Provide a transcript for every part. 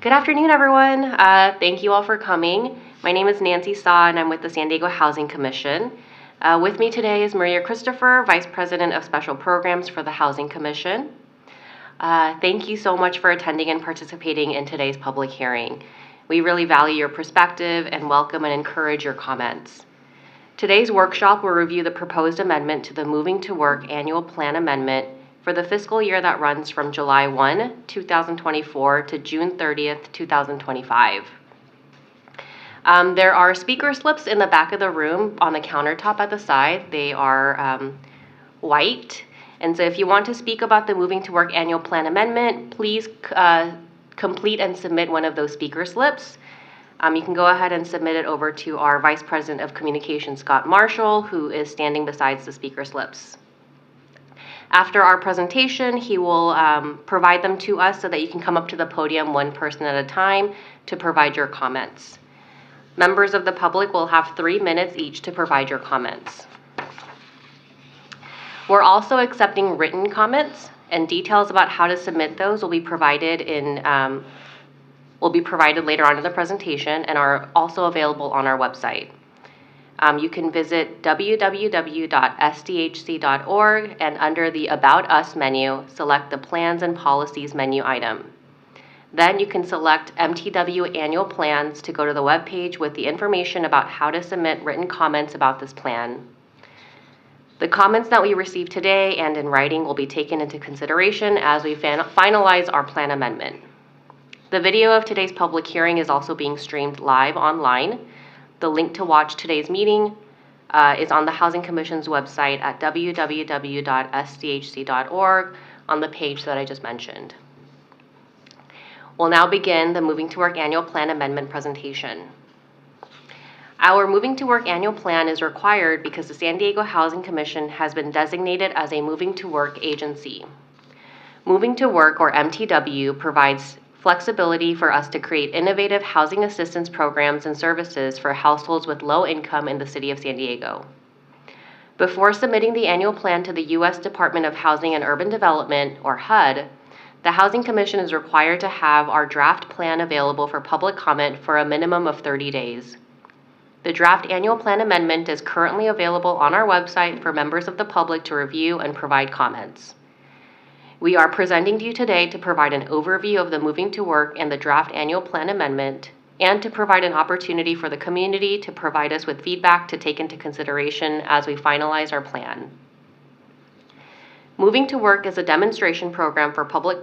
Good afternoon, everyone. Thank you all for coming. My name is Nancy Saw, and I'm with the San Diego Housing Commission. With me today is Maria Christopher, Vice President of Special Programs for the Housing Commission. Thank you so much for attending and participating in today's public hearing. We really value your perspective and welcome and encourage your comments. Today's workshop will review the proposed amendment to the Moving to Work Annual Plan Amendment for the fiscal year that runs from July 1, 2024 to June 30th, 2025. There are speaker slips in the back of the room on the countertop at the side. They are white. And so if you want to speak about the Moving to Work Annual Plan Amendment, please complete and submit one of those speaker slips. You can go ahead and submit it over to our Vice President of Communications, Scott Marshall, who is standing beside the speaker slips. After our presentation, he will provide them to us so that you can come up to the podium one person at a time to provide your comments. Members of the public will have 3 minutes each to provide your comments. We're also accepting written comments, and details about how to submit those will be provided later on in the presentation and are also available on our website. You can visit www.sdhc.org and under the About Us menu, select the Plans and Policies menu item. Then you can select MTW Annual Plans to go to the web page with the information about how to submit written comments about this plan. The comments that we receive today and in writing will be taken into consideration as we finalize our plan amendment. The video of today's public hearing is also being streamed live online. The link to watch today's meeting is on the Housing Commission's website at www.sdhc.org on the page that I just mentioned. We'll now begin the Moving to Work Annual Plan Amendment presentation. Our Moving to Work Annual Plan is required because the San Diego Housing Commission has been designated as a Moving to Work agency. Moving to Work, or MTW, provides flexibility for us to create innovative housing assistance programs and services for households with low income in the city of San Diego. Before submitting the annual plan to the U.S. Department of Housing and Urban Development, or HUD, the Housing Commission is required to have our draft plan available for public comment for a minimum of 30 days. The draft annual plan amendment is currently available on our website for members of the public to review and provide comments. We are presenting to you today to provide an overview of the Moving to Work and the draft annual plan amendment, and to provide an opportunity for the community to provide us with feedback to take into consideration as we finalize our plan. Moving to Work is a demonstration program for public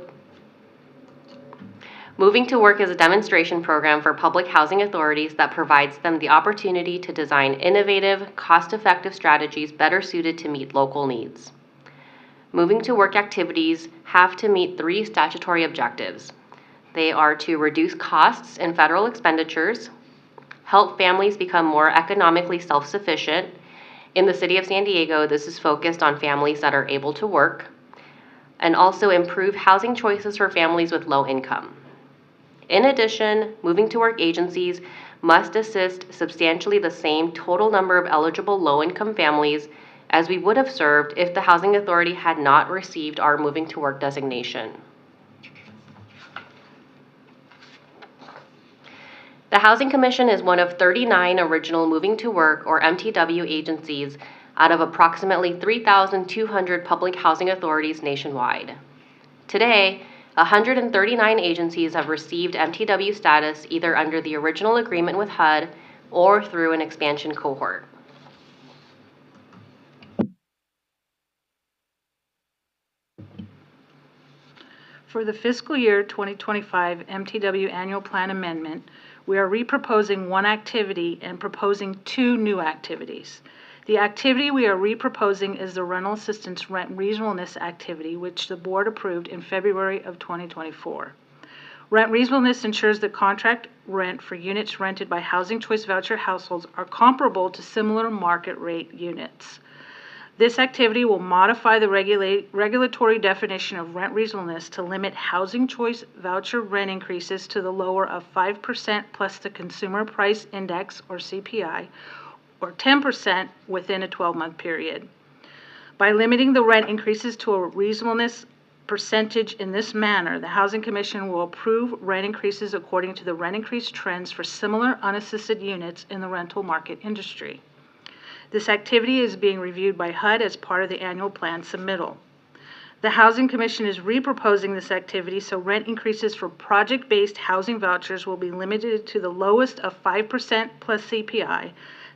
housing authorities that provides them the opportunity to design innovative, cost-effective strategies better suited to meet local needs. Moving to Work activities have to meet 3 statutory objectives. They are to reduce costs and federal expenditures, help families become more economically self-sufficient. In the city of San Diego, this is focused on families that are able to work, and also improve housing choices for families with low income. In addition, Moving to Work agencies must assist substantially the same total number of eligible low-income families as we would have served if the Housing Authority had not received our Moving to Work designation. The Housing Commission is one of 39 original Moving to Work, or MTW, agencies out of approximately 3,200 public housing authorities nationwide. Today, 139 agencies have received MTW status either under the original agreement with HUD or through an expansion cohort. For the fiscal year 2025 MTW Annual Plan Amendment, we are reproposing one activity and proposing 2 new activities. The activity we are reproposing is the Rental Assistance Rent Reasonableness activity, which the Board approved in February of 2024. Rent reasonableness ensures that contract rent for units rented by Housing Choice Voucher households are comparable to similar market rate units. This activity will modify the regulatory definition of rent reasonableness to limit Housing Choice Voucher rent increases to the lower of 5% plus the Consumer Price Index, or CPI, or 10% within a 12-month period. By limiting the rent increases to a reasonableness percentage in this manner, the Housing Commission will approve rent increases according to the rent increase trends for similar unassisted units in the rental market industry. This activity is being reviewed by HUD as part of the annual plan submittal. The Housing Commission is reproposing this activity, so rent increases for project-based housing vouchers will be limited to the lowest of 5% plus CPI,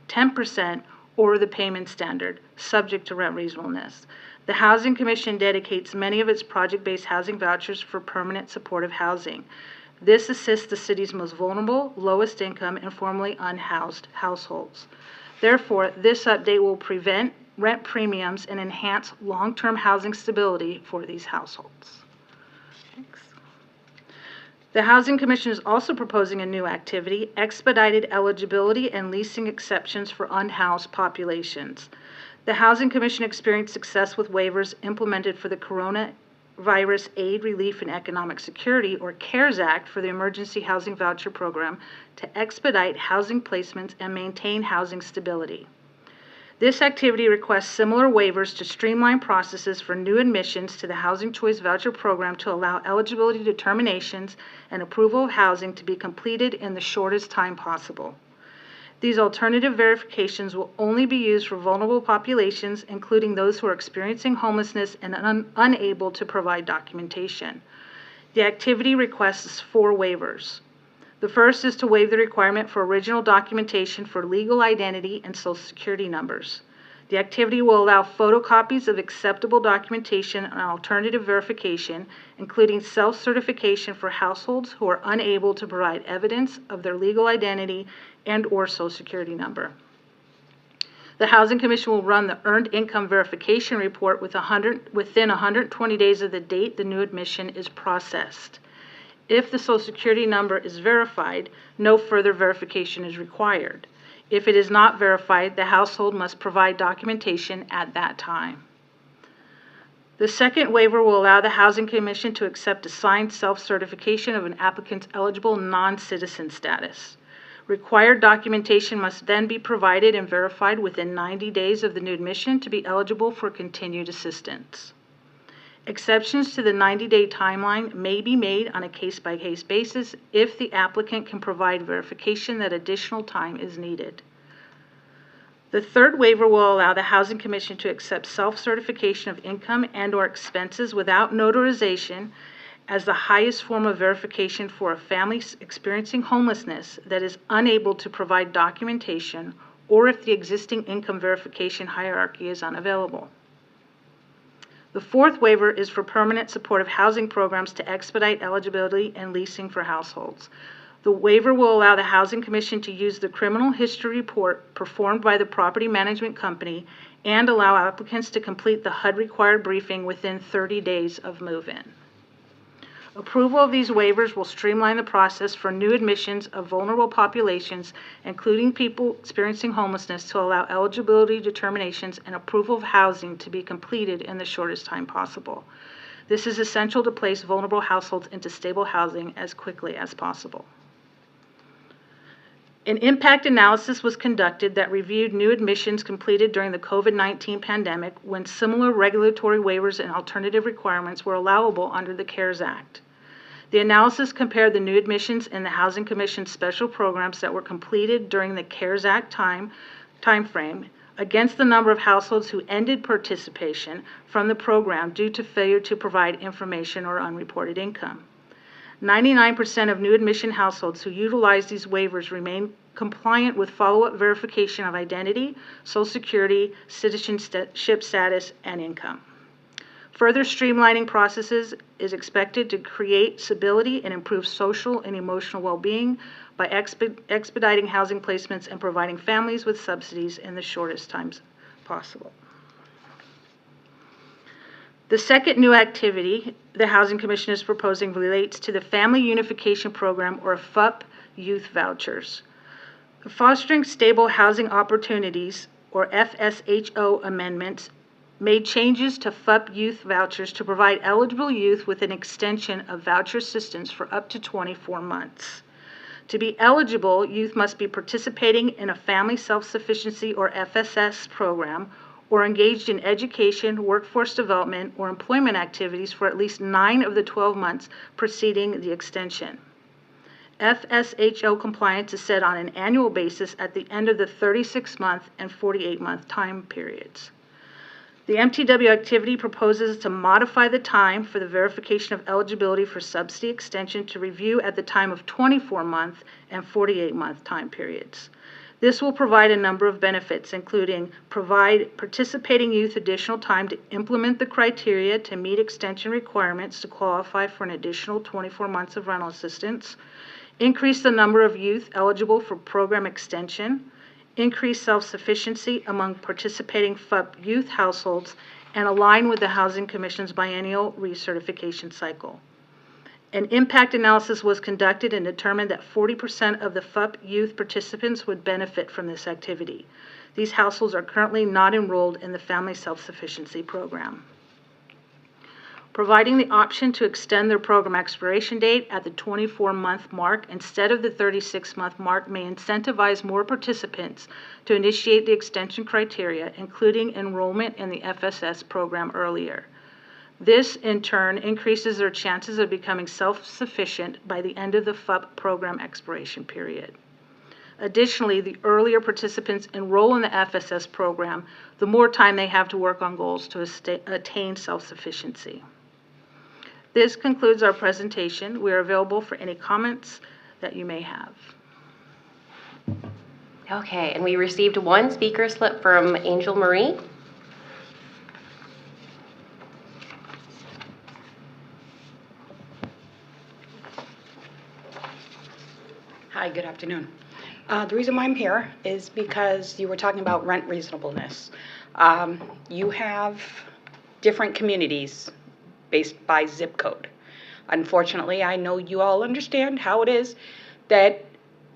10%, or the payment standard, subject to rent reasonableness. The Housing Commission dedicates many of its project-based housing vouchers for permanent supportive housing. This assists the city's most vulnerable, lowest income, and formerly unhoused households. Therefore, this update will prevent rent premiums and enhance long-term housing stability for these households. Thanks. The Housing Commission is also proposing a new activity, expedited eligibility and leasing exceptions for unhoused populations. The Housing Commission experienced success with waivers implemented for the Coronavirus Aid, Relief, and Economic Security, or CARES Act, for the Emergency Housing Voucher Program to expedite housing placements and maintain housing stability. This activity requests similar waivers to streamline processes for new admissions to the Housing Choice Voucher Program to allow eligibility determinations and approval of housing to be completed in the shortest time possible. These alternative verifications will only be used for vulnerable populations, including those who are experiencing homelessness and unable to provide documentation. The activity requests 4 waivers. The first is to waive the requirement for original documentation for legal identity and Social Security numbers. The activity will allow photocopies of acceptable documentation and alternative verification, including self-certification for households who are unable to provide evidence of their legal identity and/or Social Security number. The Housing Commission will run the Earned Income Verification Report within 120 days of the date the new admission is processed. If the Social Security number is verified, no further verification is required. If it is not verified, the household must provide documentation at that time. The second waiver will allow the Housing Commission to accept a signed self-certification of an applicant's eligible non-citizen status. Required documentation must then be provided and verified within 90 days of the new admission to be eligible for continued assistance. Exceptions to the 90-day timeline may be made on a case-by-case basis if the applicant can provide verification that additional time is needed. The third waiver will allow the Housing Commission to accept self-certification of income and/or expenses without notarization as the highest form of verification for a family experiencing homelessness that is unable to provide documentation, or if the existing income verification hierarchy is unavailable. The fourth waiver is for permanent supportive housing programs to expedite eligibility and leasing for households. The waiver will allow the Housing Commission to use the criminal history report performed by the property management company and allow applicants to complete the HUD-required briefing within 30 days of move-in. Approval of these waivers will streamline the process for new admissions of vulnerable populations, including people experiencing homelessness, to allow eligibility determinations and approval of housing to be completed in the shortest time possible. This is essential to place vulnerable households into stable housing as quickly as possible. An impact analysis was conducted that reviewed new admissions completed during the COVID-19 pandemic when similar regulatory waivers and alternative requirements were allowable under the CARES Act. The analysis compared the new admissions in the Housing Commission's special programs that were completed during the CARES Act timeframe against the number of households who ended participation from the program due to failure to provide information or unreported income. 99% of new admission households who utilized these waivers remain compliant with follow-up verification of identity, Social Security, citizenship status, and income. Further streamlining processes is expected to create stability and improve social and emotional well-being by expediting housing placements and providing families with subsidies in the shortest times possible. The second new activity the Housing Commission is proposing relates to the Family Unification Program, or FUP, youth vouchers. The Fostering Stable Housing Opportunities, or FSHO amendments, made changes to FUP youth vouchers to provide eligible youth with an extension of voucher assistance for up to 24 months. To be eligible, youth must be participating in a Family Self-Sufficiency, or FSS, program, or engaged in education, workforce development, or employment activities for at least 9 of the 12 months preceding the extension. FSHO compliance is set on an annual basis at the end of the 36-month and 48-month time periods. The MTW activity proposes to modify the time for the verification of eligibility for subsidy extension to review at the time of 24-month and 48-month time periods. This will provide a number of benefits, including provide participating youth additional time to implement the criteria to meet extension requirements to qualify for an additional 24 months of rental assistance, increase the number of youth eligible for program extension, increase self-sufficiency among participating FUP youth households, and align with the Housing Commission's biennial recertification cycle. An impact analysis was conducted and determined that 40% of the FUP youth participants would benefit from this activity. These households are currently not enrolled in the Family Self-Sufficiency Program. Providing the option to extend their program expiration date at the 24-month mark instead of the 36-month mark may incentivize more participants to initiate the extension criteria, including enrollment in the FSS program earlier. This, in turn, increases their chances of becoming self-sufficient by the end of the FUP program expiration period. Additionally, the earlier participants enroll in the FSS program, the more time they have to work on goals to attain self-sufficiency. This concludes our presentation. We are available for any comments that you may have. Okay, and we received one speaker slip from Angel Marie. Hi, good afternoon. The reason why I'm here is because you were talking about rent reasonableness. You have different communities based by zip code. Unfortunately, I know you all understand how it is that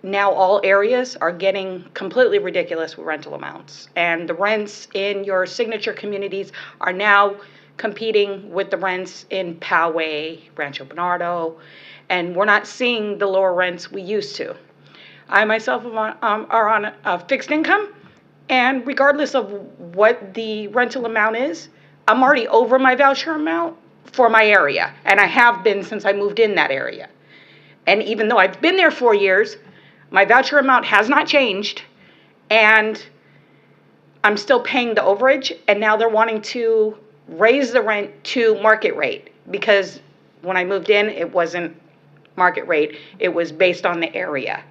now all areas are getting completely ridiculous with rental amounts. And the rents in your signature communities are now competing with the rents in Poway, Rancho Bernardo, and we're not seeing the lower rents we used to. I myself are on a fixed income, and regardless of what the rental amount is, I'm already over my voucher amount for my area, and I have been since I moved in that area. And even though I've been there 4 years, my voucher amount has not changed, and I'm still paying the overage, and now they're wanting to raise the rent to market rate, because when I moved in, it wasn't market rate, it was based on the area.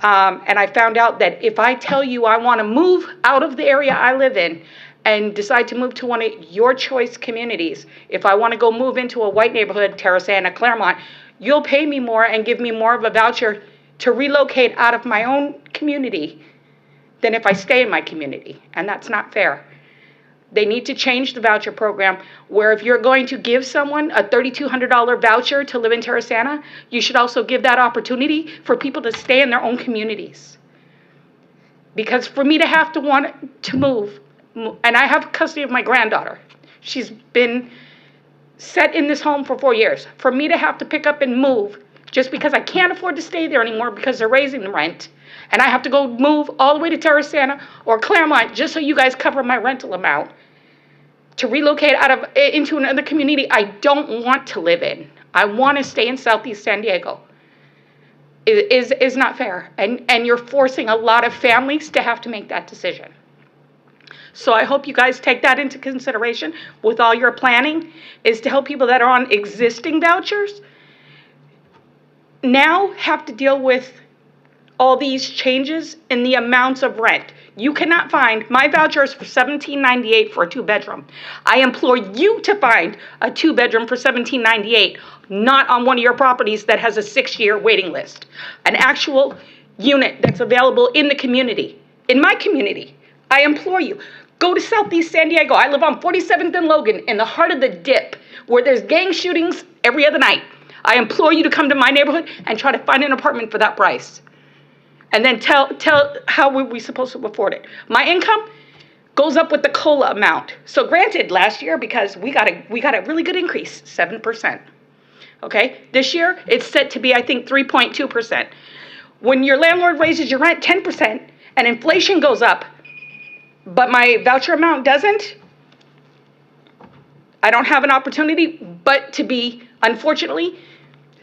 And I found out that if I tell you I want to move out of the area I live in and decide to move to one of your choice communities, if I want to go move into a white neighborhood, Terrasana, Claremont, you'll pay me more and give me more of a voucher to relocate out of my own community than if I stay in my community, and that's not fair. They need to change the voucher program where if you're going to give someone a $3,200 voucher to live in Terrasana, you should also give that opportunity for people to stay in their own communities. Because for me to have to want to move, and I have custody of my granddaughter. She's been set in this home for 4 years. For me to have to pick up and move just because I can't afford to stay there anymore because they're raising the rent, and I have to go move all the way to Terrasana or Claremont just so you guys cover my rental amount to relocate into another community I don't want to live in. I want to stay in Southeast San Diego. Is not fair, and you're forcing a lot of families to have to make that decision. So I hope you guys take that into consideration with all your planning, is to help people that are on existing vouchers now have to deal with all these changes in the amounts of rent. You cannot find, my voucher is for $17.98 for a 2-bedroom. I implore you to find a 2-bedroom for $17.98, not on one of your properties that has a 6-year waiting list. An actual unit that's available in the community. In my community, I implore you, go to Southeast San Diego. I live on 47th and Logan in the heart of the dip where there's gang shootings every other night. I implore you to come to my neighborhood and try to find an apartment for that price. And then tell how were we supposed to afford it. My income goes up with the COLA amount. So granted, last year, because we got a really good increase, 7%. Okay, this year it's set to be, I think, 3.2%. When your landlord raises your rent 10% and inflation goes up, but my voucher amount doesn't, I don't have an opportunity but to be, unfortunately,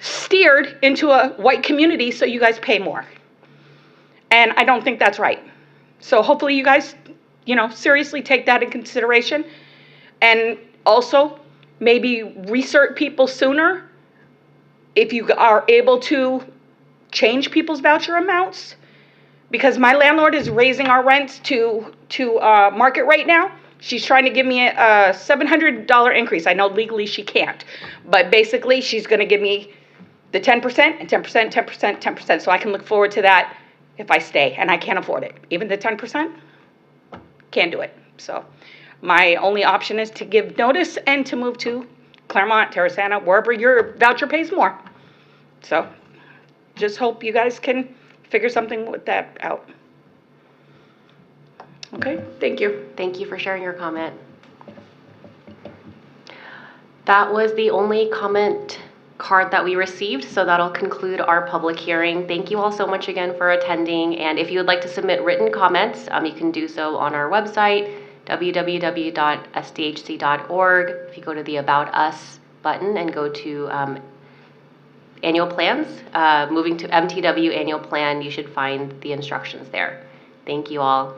steered into a white community so you guys pay more. And I don't think that's right. So hopefully you guys, seriously take that in consideration. And also, maybe recert people sooner if you are able to change people's voucher amounts. Because my landlord is raising our rents to market rate now. She's trying to give me a $700 increase. I know legally she can't. But basically, she's going to give me the 10% and 10%, 10%, 10%. So I can look forward to that if I stay. And I can't afford it. Even the 10%, can't do it. So my only option is to give notice and to move to Claremont, Terrasana, wherever your voucher pays more. So just hope you guys can figure something with that out. Okay, thank you. Thank you for sharing your comment. That was the only comment card that we received, so that'll conclude our public hearing. Thank you all so much again for attending, and if you would like to submit written comments, you can do so on our website, www.sdhc.org. If you go to the About Us button and go to annual plans, moving to MTW annual plan, you should find the instructions there. Thank you all.